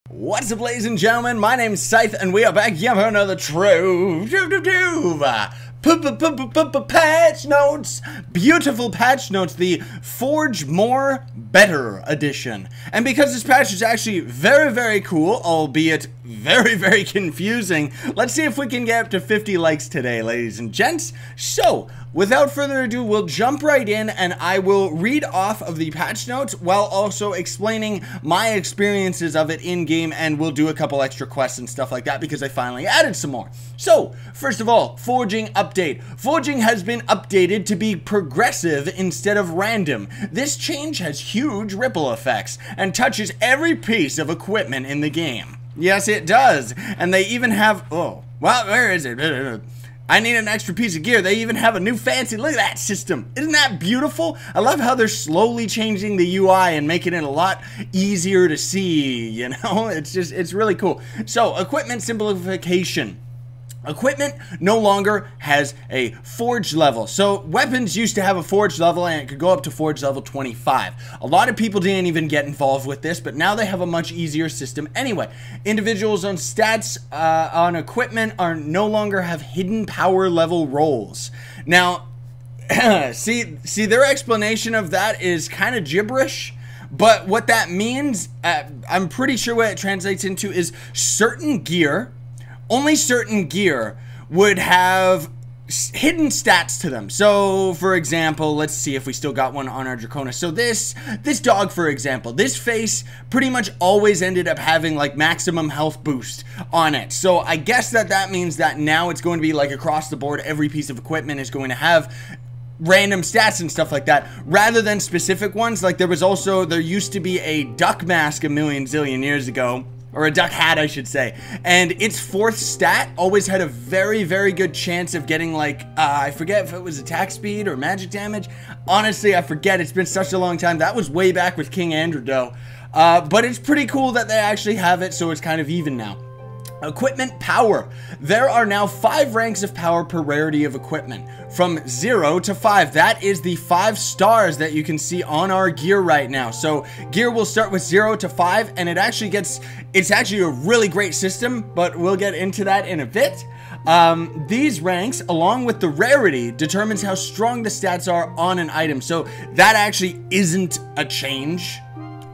What's up, ladies and gentlemen? My name's Scythe, and we are back here for another Trove patch notes. Beautiful patch notes, the Forge More Better edition. And because this patch is actually very cool, albeit very confusing, let's see if we can get up to 50 likes today, ladies and gents. So, without further ado, we'll jump right in and I will read off of the patch notes while also explaining my experiences of it in game, and we'll do a couple extra quests and stuff like that because I finally added some more. So, first of all, forging update. Forging has been updated to be progressive instead of random. This change has huge ripple effects and touches every piece of equipment in the game. Yes, it does. And they even have, oh, well, where is it? I need an extra piece of gear. They even have a new fancy, look at that system. Isn't that beautiful? I love how they're slowly changing the UI and making it a lot easier to see, you know? It's really cool. So, equipment simplification. Equipment no longer has a forge level. So weapons used to have a forge level and it could go up to forge level 25. A lot of people didn't even get involved with this, but now they have a much easier system anyway. Individuals on stats on equipment are no longer have hidden power level roles. Now, see their explanation of that is kind of gibberish. But what that means, I'm pretty sure what it translates into is certain gear, only certain gear would have hidden stats to them. So, for example, let's see if we still got one on our Dracona. So this dog, for example, this face pretty much always ended up having like maximum health boost on it. So I guess that means that now it's going to be like across the board, every piece of equipment is going to have random stats and stuff like that, rather than specific ones. Like there used to be a duck mask a million zillion years ago, or a duck hat, I should say, and its fourth stat always had a very good chance of getting like, I forget if it was attack speed or magic damage. Honestly, I forget. It's been such a long time. That was way back with King Andrew, though. But it's pretty cool that they actually have it, so it's kind of even now. Equipment power. There are now 5 ranks of power per rarity of equipment, from 0 to 5. That is the 5 stars that you can see on our gear right now. So gear will start with 0 to 5, and it's actually a really great system, but we'll get into that in a bit. These ranks, along with the rarity, determines how strong the stats are on an item. So that actually isn't a change.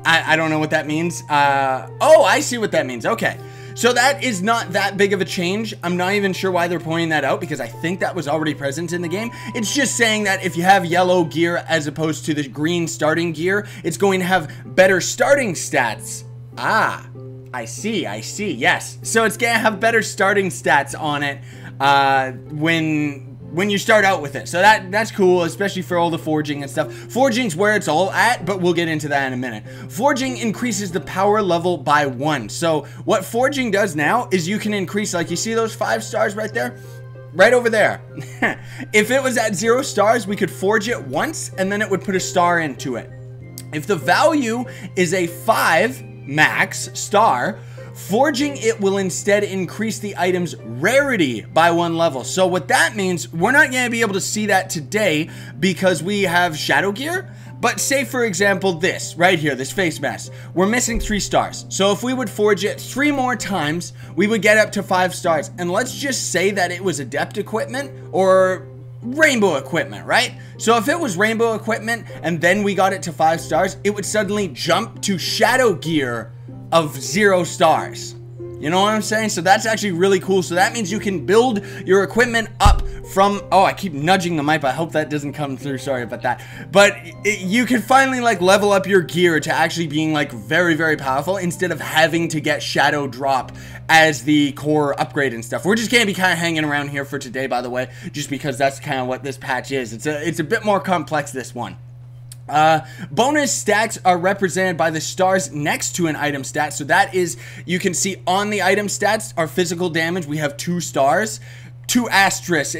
I don't know what that means. Oh, I see what that means. Okay. So that is not that big of a change. I'm not even sure why they're pointing that out, because I think that was already present in the game. It's just saying that if you have yellow gear as opposed to the green starting gear, it's going to have better starting stats. Ah, I see, yes. So it's going to have better starting stats on it when you start out with it. So that's cool, especially for all the forging and stuff. Forging's where it's all at, but we'll get into that in a minute. Forging increases the power level by 1. So what forging does now is you can increase, like you see those 5 stars right there? Right over there. If it was at 0 stars, we could forge it once and then it would put a star into it. If the value is a 5 max star, forging it will instead increase the item's rarity by 1 level. So what that means, we're not going to be able to see that today because we have shadow gear. But say, for example, this right here, this face mask, we're missing 3 stars. So if we would forge it 3 more times, we would get up to 5 stars. And let's just say that it was adept equipment or rainbow equipment, right? So if it was rainbow equipment and then we got it to 5 stars, it would suddenly jump to shadow gear of 0 stars. You know what I'm saying? So that's actually really cool. So that means you can build your equipment up from, oh, I keep nudging the mic, but I hope that doesn't come through. Sorry about that. But you can finally like level up your gear to actually being like very powerful instead of having to get shadow drop as the core upgrade and stuff. We're just gonna be kind of hanging around here for today, by the way, just because that's kind of what this patch is. It's a bit more complex, this one. Bonus stats are represented by the stars next to an item stat. So that is, you can see on the item stats, our physical damage, we have 2 stars, 2 asterisks.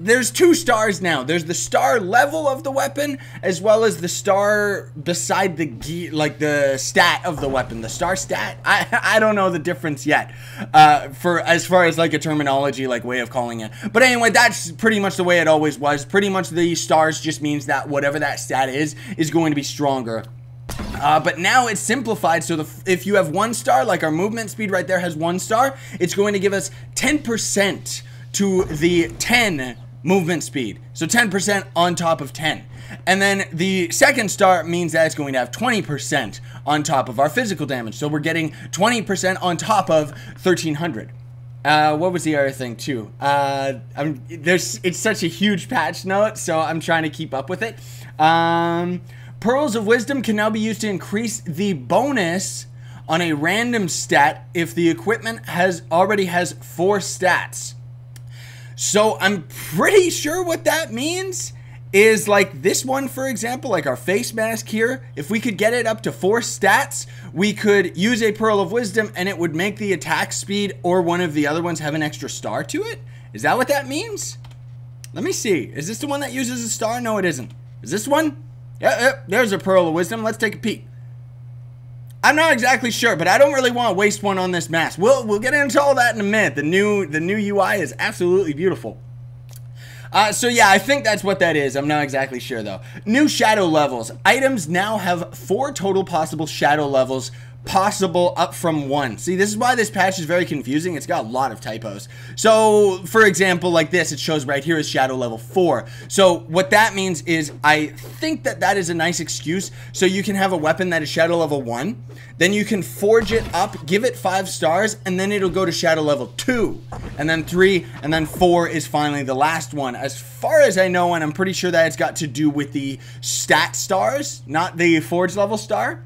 There's 2 stars now. There's the star level of the weapon, as well as the star beside the gear, like the stat of the weapon. The star stat? I don't know the difference yet, as far as like a terminology, like way of calling it. But anyway, that's pretty much the way it always was. Pretty much the stars just means that whatever that stat is going to be stronger. But now it's simplified, so if you have 1 star, like our movement speed right there has 1 star, it's going to give us 10% to the 10 movement speed. So 10% on top of 10. And then the 2nd star means that it's going to have 20% on top of our physical damage. So we're getting 20% on top of 1300. What was the other thing too? It's such a huge patch note, so I'm trying to keep up with it. Pearls of Wisdom can now be used to increase the bonus on a random stat if the equipment already has 4 stats. So I'm pretty sure what that means is, like this one, for example, like our face mask here, if we could get it up to 4 stats, we could use a Pearl of Wisdom and it would make the attack speed or one of the other ones have an extra star to it. Is that what that means? Let me see. Is this the one that uses a star? No, it isn't. Is this one? Yeah, there's a Pearl of Wisdom. Let's take a peek. I'm not exactly sure, but I don't really want to waste one on this mask. We'll get into all that in a minute. The new UI is absolutely beautiful. So yeah, I think that's what that is. I'm not exactly sure though. New shadow levels. Items now have 4 total possible shadow levels, possible up from 1. See, this is why this patch is very confusing. It's got a lot of typos. So, for example, like this, it shows right here is shadow level 4. So, what that means is, I think that is a nice excuse. So, you can have a weapon that is shadow level 1. Then you can forge it up, give it 5 stars, and then it'll go to shadow level 2. And then 3, and then 4 is finally the last one. As far as I know, and I'm pretty sure that it's got to do with the stat stars, not the forge level star.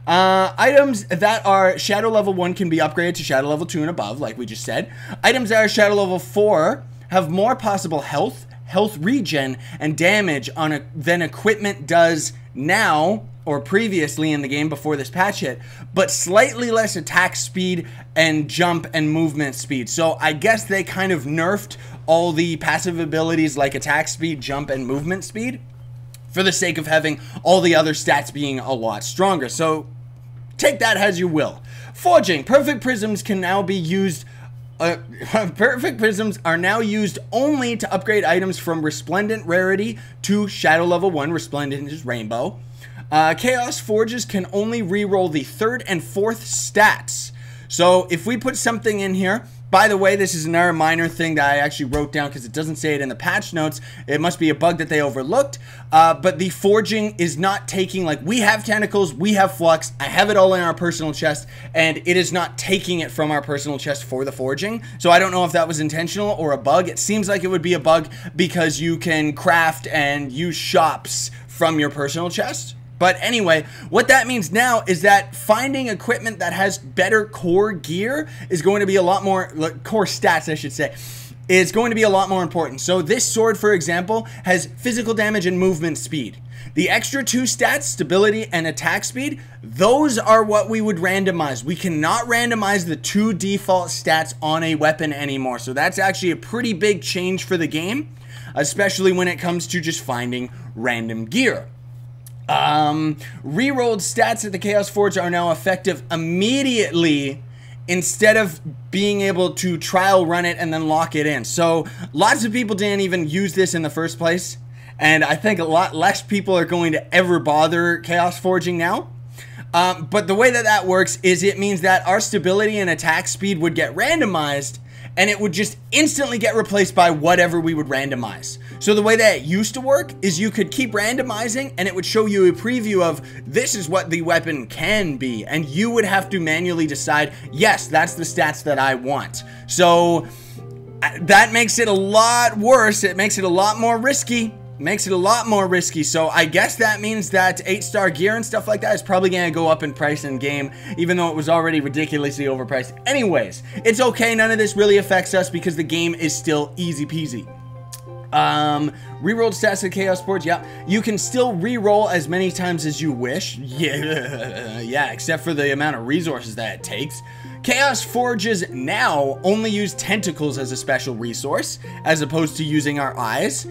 Items that are shadow level 1 can be upgraded to shadow level 2 and above, like we just said. Items that are shadow level 4 have more possible health regen, and damage than equipment does now, or previously in the game before this patch hit, but slightly less attack speed and jump and movement speed. So I guess they kind of nerfed all the passive abilities like attack speed, jump, and movement speed for the sake of having all the other stats being a lot stronger. So take that as you will. Forging. Perfect prisms can now be used. Perfect prisms are now used only to upgrade items from resplendent rarity to shadow level 1. Resplendent is rainbow. Chaos forges can only reroll the 3rd and 4th stats. So if we put something in here, by the way, this is another minor thing that I actually wrote down because it doesn't say it in the patch notes. It must be a bug that they overlooked. But the forging is not taking, like, we have tentacles, we have flux, I have it all in our personal chest, and it is not taking it from our personal chest for the forging. So I don't know if that was intentional or a bug. It seems like it would be a bug because you can craft and use shops from your personal chest. But anyway, what that means now is that finding equipment that has better core gear is going to be a lot more, core stats I should say, is going to be a lot more important. So this sword, for example, has physical damage and movement speed. The extra 2 stats, stability and attack speed, those are what we would randomize. We cannot randomize the 2 default stats on a weapon anymore. So that's actually a pretty big change for the game, especially when it comes to just finding random gear. Rerolled stats at the Chaos Forge are now effective immediately instead of being able to trial run it and then lock it in. So lots of people didn't even use this in the first place, and I think a lot less people are going to ever bother Chaos Forging now. But the way that works is it means that our stability and attack speed would get randomized, and it would just instantly get replaced by whatever we would randomize. So the way that it used to work is you could keep randomizing and it would show you a preview of this is what the weapon can be, and you would have to manually decide, yes, that's the stats that I want. So that makes it a lot worse. It makes it a lot more risky. So I guess that means that 8-star gear and stuff like that is probably going to go up in price in game, even though it was already ridiculously overpriced. Anyways, it's okay. None of this really affects us because the game is still easy peasy. Rerolled stats of Chaos Forge. Yeah, you can still reroll as many times as you wish. Yeah, except for the amount of resources that it takes. Chaos Forges now only use tentacles as a special resource, as opposed to using our eyes.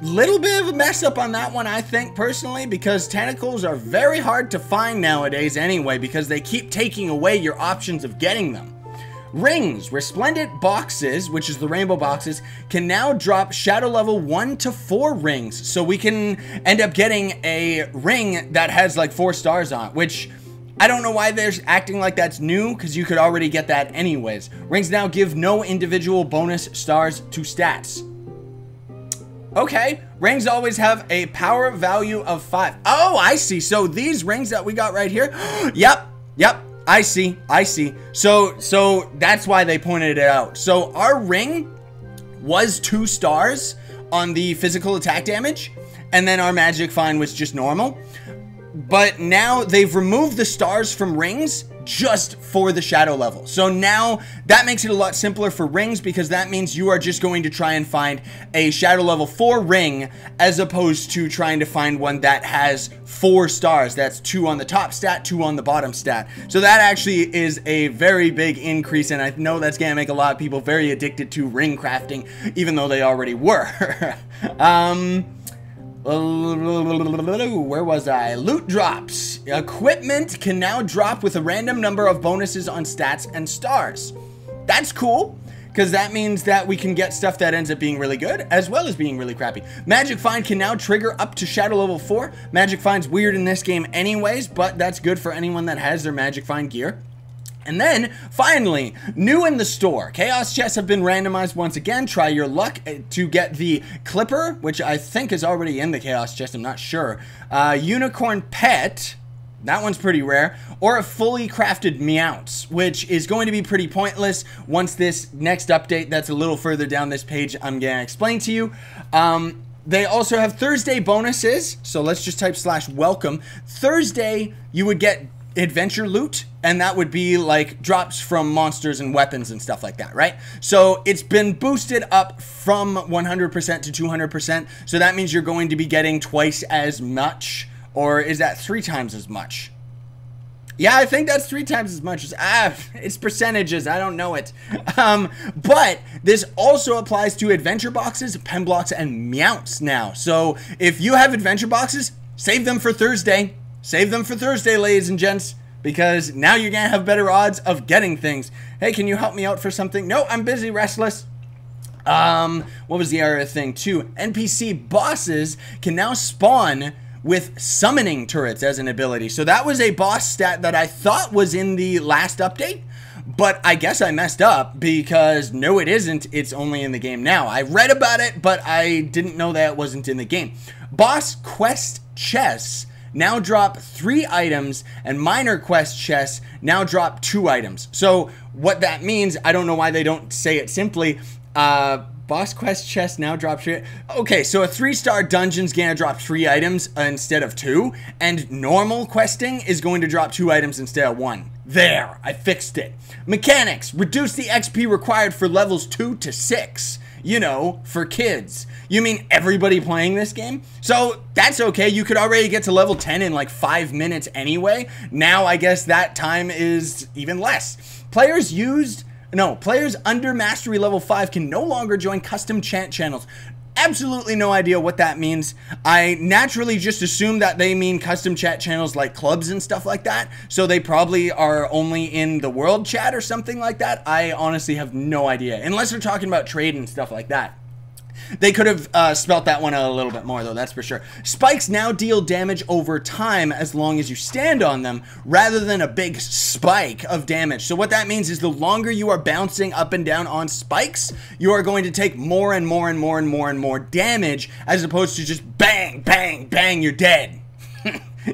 Little bit of a mess up on that one, I think, personally, because tentacles are very hard to find nowadays anyway, because they keep taking away your options of getting them. Rings, resplendent boxes, which is the rainbow boxes, can now drop shadow level 1 to 4 rings. So we can end up getting a ring that has like 4 stars on it, which I don't know why they're acting like that's new, because you could already get that anyways. Rings now give no individual bonus stars to stats. Okay, rings always have a power value of 5. Oh, I see. So these rings that we got right here, yep, I see. So that's why they pointed it out. So our ring was 2 stars on the physical attack damage, and then our magic find was just normal. But now they've removed the stars from rings just for the shadow level. So now that makes it a lot simpler for rings, because that means you are just going to try and find a shadow level 4 ring, as opposed to trying to find one that has 4 stars. That's 2 on the top stat, 2 on the bottom stat. So that actually is a very big increase, and I know that's gonna make a lot of people very addicted to ring crafting, even though they already were. Where was I? Loot drops. Equipment can now drop with a random number of bonuses on stats and stars. That's cool, because that means that we can get stuff that ends up being really good, as well as being really crappy. Magic Find can now trigger up to Shadow level 4. Magic Find's weird in this game anyways, but that's good for anyone that has their Magic Find gear. And then, finally, new in the store, Chaos Chests have been randomized once again. Try your luck to get the Clipper, which I think is already in the Chaos Chest, I'm not sure. Unicorn Pet, that one's pretty rare. Or a fully crafted Meowth, which is going to be pretty pointless once this next update that's a little further down this page I'm going to explain to you. They also have Thursday bonuses, so let's just type /welcome. Thursday, you would get adventure loot, and that would be like drops from monsters and weapons and stuff like that, right? So it's been boosted up from 100% to 200%, so that means you're going to be getting twice as much, or is that 3 times as much? Yeah, I think that's 3 times as much. It's percentages, I don't know it. But this also applies to adventure boxes, pen blocks, and Meowths now. So if you have adventure boxes, save them for Thursday. Save them for Thursday, ladies and gents, because now you're going to have better odds of getting things. Hey, can you help me out for something? No, I'm busy, restless. What was the other thing, too? NPC bosses can now spawn with summoning turrets as an ability. So that was a boss stat that I thought was in the last update, but I guess I messed up, because no, it isn't. It's only in the game now. I read about it, but I didn't know that it wasn't in the game. Boss quest chests now drop 3 items, and minor quest chests now drop 2 items. So what that means, I don't know why they don't say it simply. Boss quest chest now drop 3. Okay, so a 3-star dungeon's gonna drop 3 items instead of 2, and normal questing is going to drop 2 items instead of 1. There, I fixed it. Mechanics, reduce the XP required for levels 2 to 6. You know, for kids. You mean everybody playing this game? So that's okay. You could already get to level 10 in like 5 minutes anyway. Now I guess that time is even less. Players under mastery level 5 can no longer join custom chant channels. Absolutely no idea what that means. I naturally just assume that they mean custom chat channels like clubs and stuff like that. So they probably are only in the world chat or something like that. I honestly have no idea. Unless they're talking about trade and stuff like that. They could have spelt that one out a little bit more, though, that's for sure. Spikes now deal damage over time as long as you stand on them, rather than a big spike of damage. So what that means is the longer you are bouncing up and down on spikes, you are going to take more and more and more and more and more damage, as opposed to just bang, bang, bang, you're dead.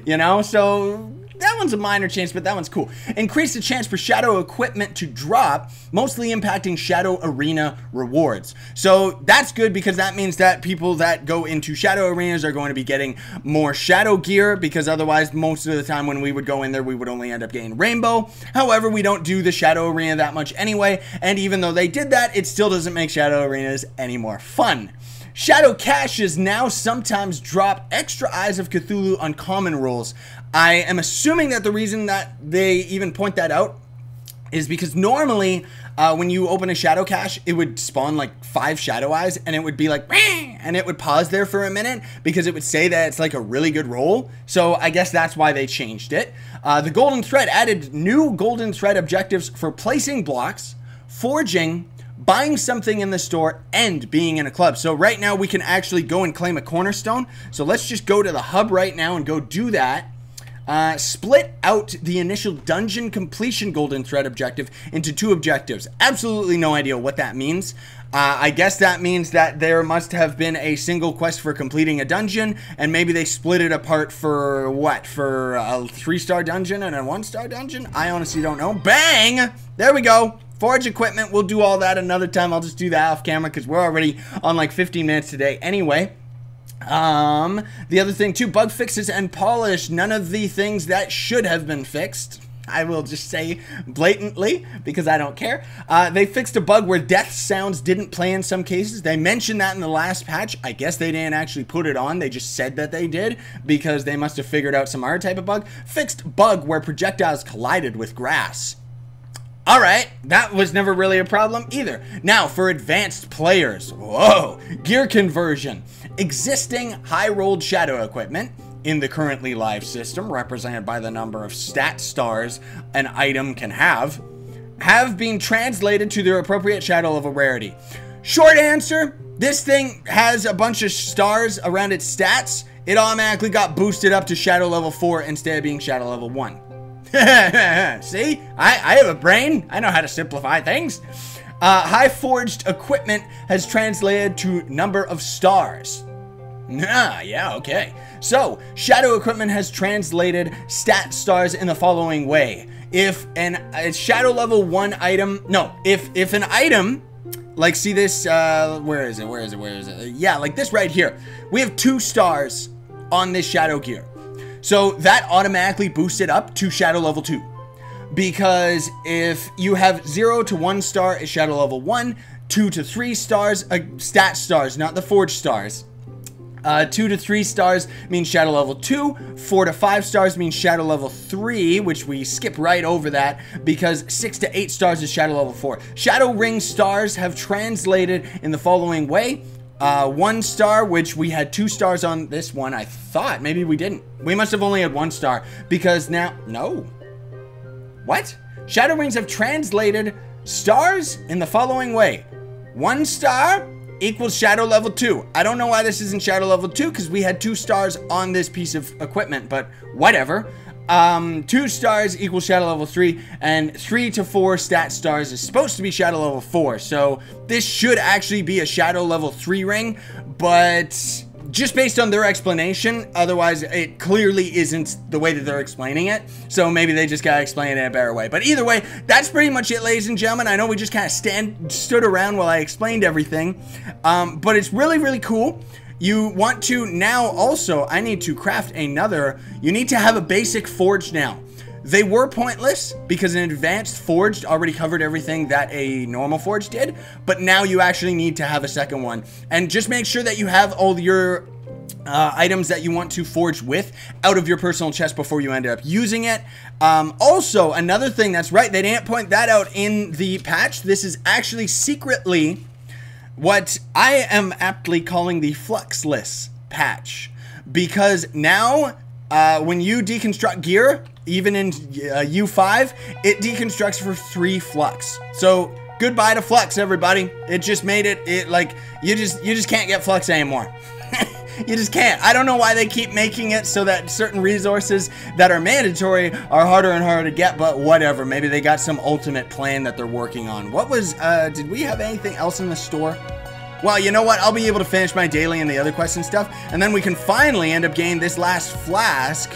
You know, so that one's a minor change, but that one's cool. Increase the chance for shadow equipment to drop, mostly impacting shadow arena rewards. So that's good, because that means that people that go into shadow arenas are going to be getting more shadow gear, because otherwise most of the time when we would go in there, we would only end up getting rainbow. However, we don't do the shadow arena that much anyway, and even though they did that, it still doesn't make shadow arenas any more fun. Shadow caches now sometimes drop extra Eyes of Cthulhu on common rolls. I am assuming that the reason that they even point that out is because normally when you open a shadow cache, it would spawn like 5 shadow eyes, and it would be like, and it would pause there for a minute because it would say that it's like a really good roll. So I guess that's why they changed it. The Golden Thread added new Golden Thread objectives for placing blocks, forging, buying something in the store, and being in a club. So right now we can actually go and claim a cornerstone. So let's just go to the hub right now and go do that. Split out the initial dungeon completion golden thread objective into 2 objectives. Absolutely no idea what that means. I guess that means that there must have been a single quest for completing a dungeon, and maybe they split it apart for what? For a 3-star dungeon and a 1-star dungeon? I honestly don't know. Bang! There we go. Forge equipment. We'll do all that another time. I'll just do that off camera because we're already on like 15 minutes today anyway. The other thing too, bug fixes and polish. None of the things that should have been fixed. I will just say blatantly because I don't care. They fixed a bug where death sounds didn't play in some cases. They mentioned that in the last patch. I guess they didn't actually put it on. They just said that they did because they must have figured out some other type of bug. Fixed bug where projectiles collided with grass. Alright, that was never really a problem either. Now, for advanced players. Whoa! Gear conversion. Existing high-rolled shadow equipment in the currently live system, represented by the number of stat stars an item can have been translated to their appropriate shadow level rarity. Short answer, this thing has a bunch of stars around its stats. It automatically got boosted up to shadow level 4 instead of being shadow level 1. See? I have a brain. I know how to simplify things. High forged equipment has translated to number of stars. Yeah, okay. So, shadow equipment has translated stat stars in the following way. If a shadow level 1 item, no, if an item, like see this, where is it? Yeah, like this right here. We have 2 stars on this shadow gear. So that automatically boosts it up to shadow level 2. Because if you have 0 to 1 star is shadow level 1, 2 to 3 stars, stat stars, not the forged stars. 2 to 3 stars means shadow level 2, 4 to 5 stars means shadow level 3, which we skip right over that because 6 to 8 stars is shadow level 4. Shadow ring stars have translated in the following way. 1 star, which we had 2 stars on this one. I thought maybe we didn't. We must have only had 1 star because now, no. What? Shadow rings have translated stars in the following way. 1 star equals shadow level 2. I don't know why this isn't shadow level 2 because we had 2 stars on this piece of equipment, but whatever. 2 stars equals shadow level 3, and 3 to 4 stat stars is supposed to be shadow level 4. So this should actually be a shadow level 3 ring, but just based on their explanation, otherwise it clearly isn't the way that they're explaining it. So maybe they just gotta explain it in a better way. But either way, that's pretty much it, ladies and gentlemen. I know we just kind of stood around while I explained everything, but it's really, really cool. You want to now also, I need to craft another. You need to have a basic forge now. They were pointless because an advanced forged already covered everything that a normal forge did, but now you actually need to have a second one. And just make sure that you have all your items that you want to forge with out of your personal chest before you end up using it. Also, another thing that's right, they didn't point that out in the patch. This is actually secretly what I am aptly calling the fluxless patch, because now when you deconstruct gear, even in U5, it deconstructs for 3 flux. So goodbye to flux, everybody. It just made it like you just can't get flux anymore. You just can't. I don't know why they keep making it so that certain resources that are mandatory are harder and harder to get, but whatever. Maybe they got some ultimate plan that they're working on. What was, did we have anything else in the store? Well, you know what? I'll be able to finish my daily and the other quests and stuff, and then we can finally end up getting this last flask,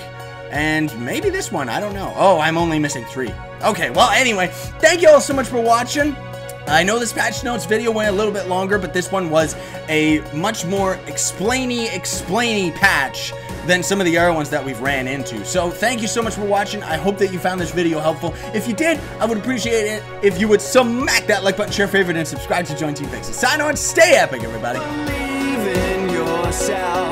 and maybe this one. I don't know. Oh, I'm only missing 3. Okay, well, anyway, thank you all so much for watching. I know this patch notes video went a little bit longer, but this one was a much more explainy patch than some of the other ones that we've ran into. So thank you so much for watching. I hope that you found this video helpful. If you did, I would appreciate it if you would smack that like button, share, favorite, and subscribe to Join Team Fixes. Sign on, stay epic, everybody. Believe in yourself.